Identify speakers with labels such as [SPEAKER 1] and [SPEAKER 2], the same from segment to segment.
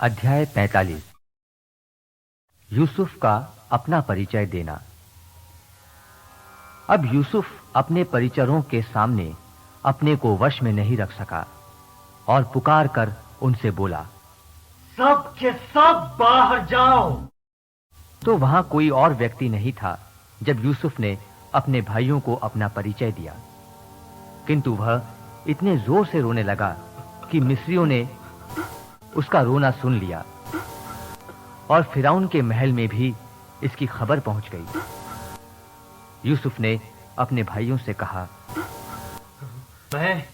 [SPEAKER 1] अध्याय 45 यूसुफ का अपना परिचय देना। अब यूसुफ अपने परिचरों के सामने अपने को वश में नहीं रख सका और पुकार कर उनसे बोला,
[SPEAKER 2] सब के सब बाहर जाओ।
[SPEAKER 1] तो वहां कोई और व्यक्ति नहीं था जब यूसुफ ने अपने भाइयों को अपना परिचय दिया, किंतु वह इतने जोर से रोने लगा कि मिस्रियों ने उसका रोना सुन लिया और फिरौन के महल में भी इसकी खबर पहुंच गई। यूसुफ ने अपने भाइयों से कहा,
[SPEAKER 2] मैं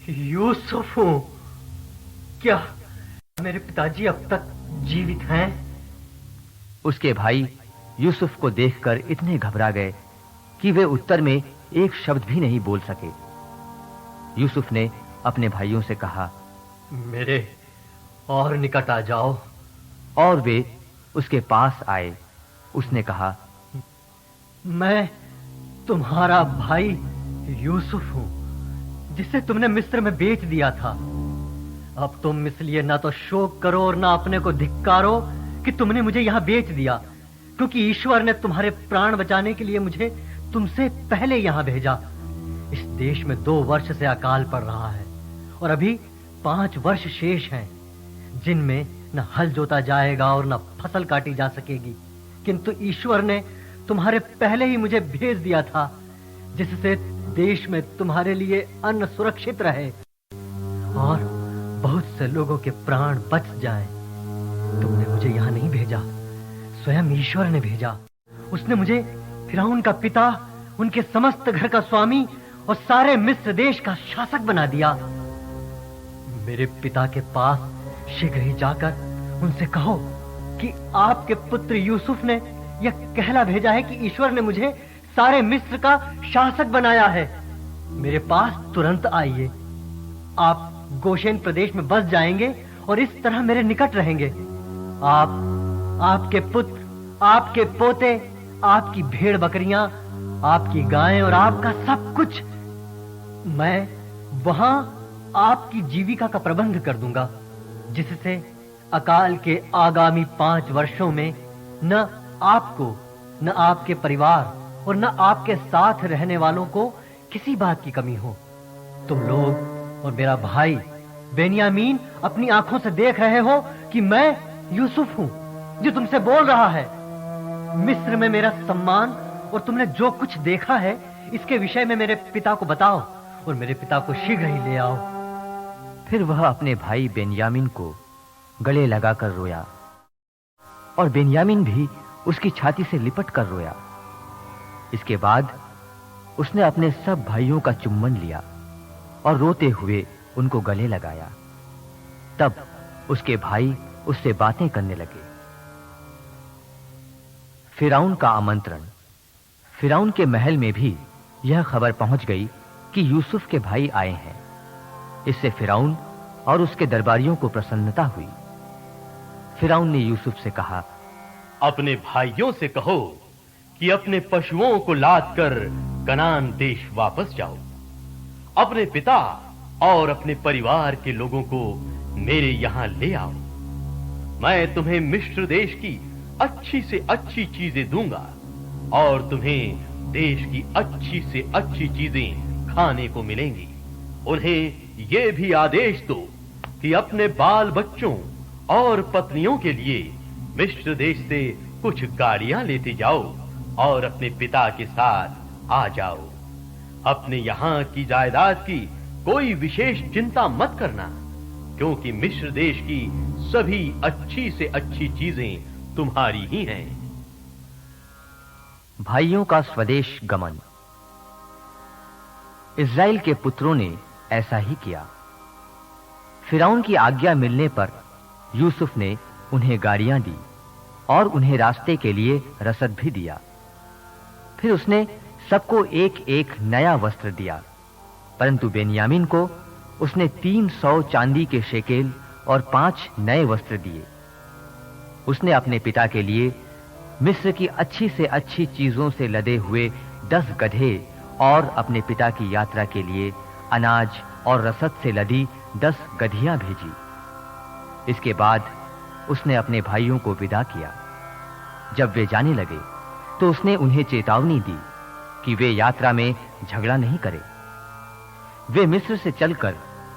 [SPEAKER 2] यूसुफ हूं। क्या मेरे पिताजी अब तक जीवित हैं?
[SPEAKER 1] उसके भाई यूसुफ को देखकर इतने घबरा गए कि वे उत्तर में एक शब्द भी नहीं बोल सके। यूसुफ ने अपने भाइयों से कहा,
[SPEAKER 2] मेरे और निकट आ जाओ।
[SPEAKER 1] और वे उसके पास आए। उसने कहा,
[SPEAKER 2] मैं तुम्हारा भाई यूसुफ हूं, जिसे तुमने मिस्र में बेच दिया था। अब तुम इसलिए ना तो शोक करो और ना अपने को धिक्कारो कि तुमने मुझे यहां बेच दिया, क्योंकि ईश्वर ने तुम्हारे प्राण बचाने के लिए मुझे तुमसे पहले यहां भेजा। इस देश में 2 वर्ष से अकाल पड़ रहा है और अभी 5 वर्ष शेष हैं, जिनमें न हल जोता जाएगा और न फसल काटी जा सकेगी। किंतु ईश्वर ने तुम्हारे पहले ही मुझे भेज दिया था, जिससे देश में तुम्हारे लिए अन्न सुरक्षित रहे और बहुत से लोगों के प्राण बच जाएं। तुमने मुझे यहां नहीं भेजा, स्वयं ईश्वर ने भेजा। उसने मुझे फिरौन का पिता, उनके समस्त घर का स्वामी और सारे मिस्र देश का शासक बना दिया। मेरे पिता के पास शीघ्र ही जाकर उनसे कहो कि आपके पुत्र यूसुफ ने यह कहला भेजा है कि ईश्वर ने मुझे सारे मिस्र का शासक बनाया है। मेरे पास तुरंत आइए। आप गोशेन प्रदेश में बस जाएंगे और इस तरह मेरे निकट रहेंगे। आप, आपके पुत्र, आपके पोते, आपकी भेड़ बकरियां, आपकी गायें और आपका सब कुछ, मैं वहां आपकी जीविका का प्रबंध कर दूंगा, जिससे अकाल के आगामी 5 वर्षों में न आपको, न आपके परिवार और न आपके साथ रहने वालों को किसी बात की कमी हो। तुम लोग और मेरा भाई बेन्यामीन अपनी आंखों से देख रहे हो कि मैं यूसुफ हूं जो तुमसे बोल रहा है। मिस्र में मेरा सम्मान और तुमने जो कुछ देखा है, इसके विषय में मेरे पिता को बताओ और मेरे पिता को शीघ्र ही ले आओ।
[SPEAKER 1] फिर वह अपने भाई बेन्यामीन को गले लगाकर रोया और बेन्यामीन भी उसकी छाती से लिपट कर रोया। इसके बाद उसने अपने सब भाइयों का चुम्बन लिया और रोते हुए उनको गले लगाया। तब उसके भाई उससे बातें करने लगे। फिरौन का आमंत्रण। फिरौन के महल में भी यह खबर पहुंच गई कि यूसुफ के भाई आए हैं। इससे फिरौन और उसके दरबारियों को प्रसन्नता हुई। फिरौन ने यूसुफ से कहा,
[SPEAKER 3] अपने भाइयों से कहो कि अपने पशुओं को लाद कर कनान देश वापस जाओ। अपने पिता और अपने परिवार के लोगों को मेरे यहां ले आओ। मैं तुम्हें मिस्र देश की अच्छी से अच्छी चीजें दूंगा और तुम्हें देश की अच्छी से अच्छी चीजें खाने को मिलेंगी। उन्हें यह भी आदेश दो कि अपने बाल बच्चों और पत्नियों के लिए मिस्र देश से कुछ गाड़ियां लेते जाओ और अपने पिता के साथ आ जाओ। अपने यहां की जायदाद की कोई विशेष चिंता मत करना, क्योंकि मिस्र देश की सभी अच्छी से अच्छी चीजें तुम्हारी ही हैं।
[SPEAKER 1] भाइयों का स्वदेश गमन। इस्राएल के पुत्रों ने ऐसा ही किया। फिरौन की आज्ञा मिलने पर यूसुफ ने उन्हें गाड़ियां दी और उन्हें रास्ते के लिए रसद भी दिया। फिर उसने सबको एक-एक नया वस्त्र दिया, परंतु बेन्यामीन को उसने 300 चांदी के शेकेल और 5 नए वस्त्र दिए। उसने अपने पिता के लिए मिस्र की अच्छी से अच्छी चीजों से लदे हुए 10 गधे और अपने पिता की यात्रा के लिए अनाज और रसद से लदी 10 गधियां भेजी। इसके बाद उसने अपने भाइयों को विदा किया। जब वे जाने लगे तो उसने उन्हें चेतावनी दी कि वे यात्रा में झगड़ा नहीं करें। वे मिस्र से चलकर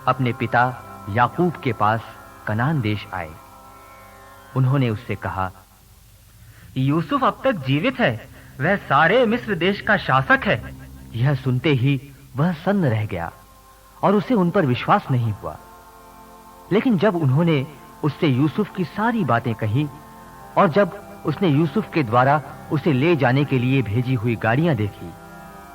[SPEAKER 1] अपने पिता याकूब के पास कनान देश आए। उन्होंने उससे कहा,
[SPEAKER 2] यूसुफ अब तक जीवित है, वह सारे मिस्र देश का शासक है।
[SPEAKER 1] यह सुनते ही वह सन्न रह गया और उसे उन पर विश्वास नहीं हुआ। लेकिन जब उन्होंने उससे यूसुफ की सारी बातें कही और जब उसने यूसुफ के द्वारा उसे ले जाने के लिए भेजी हुई गाड़ियां देखी,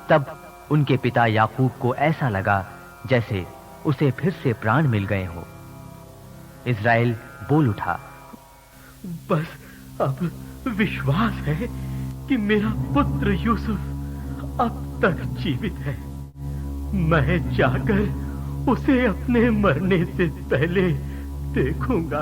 [SPEAKER 1] तब उनके पिता याकूब को ऐसा लगा जैसे उसे फिर से प्राण मिल गए हो। इस्राएल बोल उठा,
[SPEAKER 3] बस अब विश्वास है कि मेरा पुत्र यूसुफ अब तक जीवित है। मैं जाकर उसे अपने मरने से पहले देखूंगा।